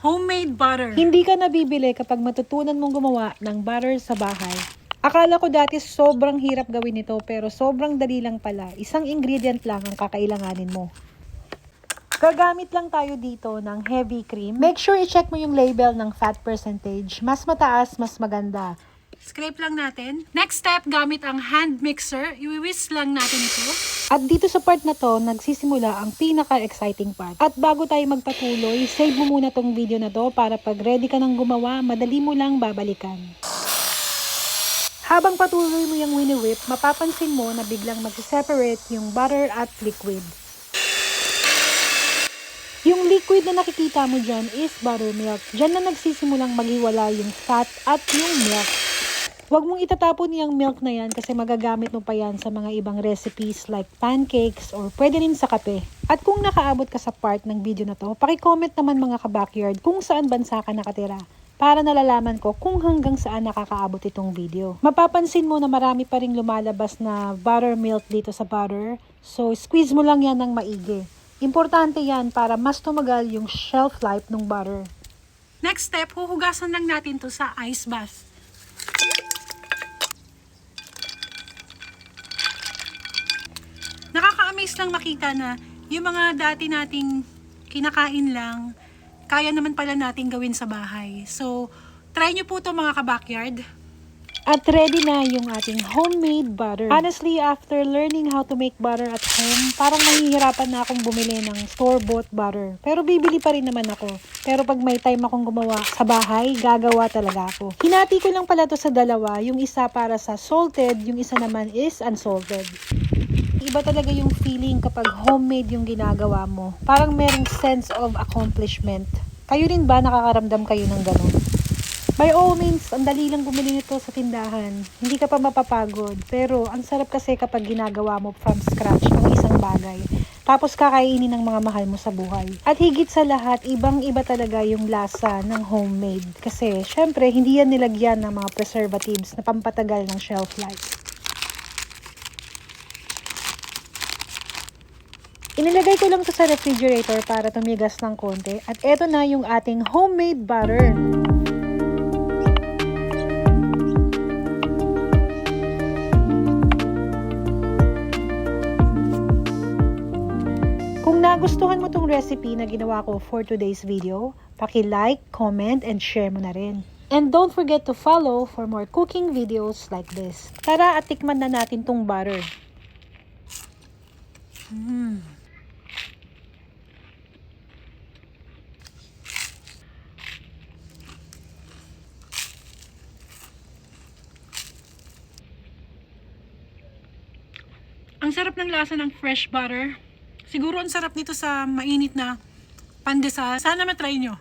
homemade butter. Hindi ka nabibili kapag matutunan mong gumawa ng butter sa bahay. Akala ko dati sobrang hirap gawin ito pero sobrang dali lang pala. Isang ingredient lang ang kakailanganin mo. Gagamit lang tayo dito ng heavy cream. Make sure i-check mo yung label ng fat percentage. Mas mataas, mas maganda. Scrape lang natin. Next step, gamit ang hand mixer. I-whisk lang natin ito. At dito sa part na to, nagsisimula ang pinaka-exciting part. At bago tayo magpatuloy, save mo muna tong video na to para pag ready ka nang gumawa, madali mo lang babalikan. Habang patuloy mo yung wini-whip, mapapansin mo na biglang magsiseparate yung butter at liquid. Yung liquid na nakikita mo dyan is buttermilk. Dyan na nagsisimulang maghiwala yung fat at yung milk. Huwag mong itatapon yung milk na yan kasi magagamit mo pa yan sa mga ibang recipes like pancakes or pwede rin sa kape. At kung nakaabot ka sa part ng video na to, paki-comment naman mga ka-backyard kung saan bansa ka nakatira para nalalaman ko kung hanggang saan nakakaabot itong video. Mapapansin mo na marami pa ring lumalabas na buttermilk dito sa butter, so squeeze mo lang yan ng maigi. Importante yan para mas tumagal yung shelf life ng butter. Next step, huhugasan lang natin to sa ice bath. Nakaka-amaze lang makita na yung mga dati nating kinakain lang, kaya naman pala nating gawin sa bahay. So, try nyo po to mga ka-backyard. At ready na yung ating homemade butter. Honestly, after learning how to make butter at home, parang mahihirapan na akong bumili ng store-bought butter. Pero bibili pa rin naman ako. Pero pag may time akong gumawa sa bahay, gagawa talaga ako. Hinati ko lang pala to sa dalawa. Yung isa para sa salted, yung isa naman is unsalted. Iba talaga yung feeling kapag homemade yung ginagawa mo. Parang merong sense of accomplishment. Kayo rin ba nakakaramdam kayo ng ganun? By all means, ang dali lang bumili nito sa tindahan. Hindi ka pa mapapagod. Pero ang sarap kasi kapag ginagawa mo from scratch ang isang bagay. Tapos kakainin ng mga mahal mo sa buhay. At higit sa lahat, ibang-iba talaga yung lasa ng homemade. Kasi syempre, hindi yan nilagyan ng mga preservatives na pampatagal ng shelf life. Inilagay ko lang to sa refrigerator para tumigas ng konti. At eto na yung ating homemade butter. Kung nagustuhan mo tong recipe na ginawa ko for today's video, paki-like, comment, and share mo na rin. And don't forget to follow for more cooking videos like this. Tara at tikman na natin tong butter. Ang sarap ng lasa ng fresh butter. Siguro ang sarap nito sa mainit na pandesal. Sana matry nyo.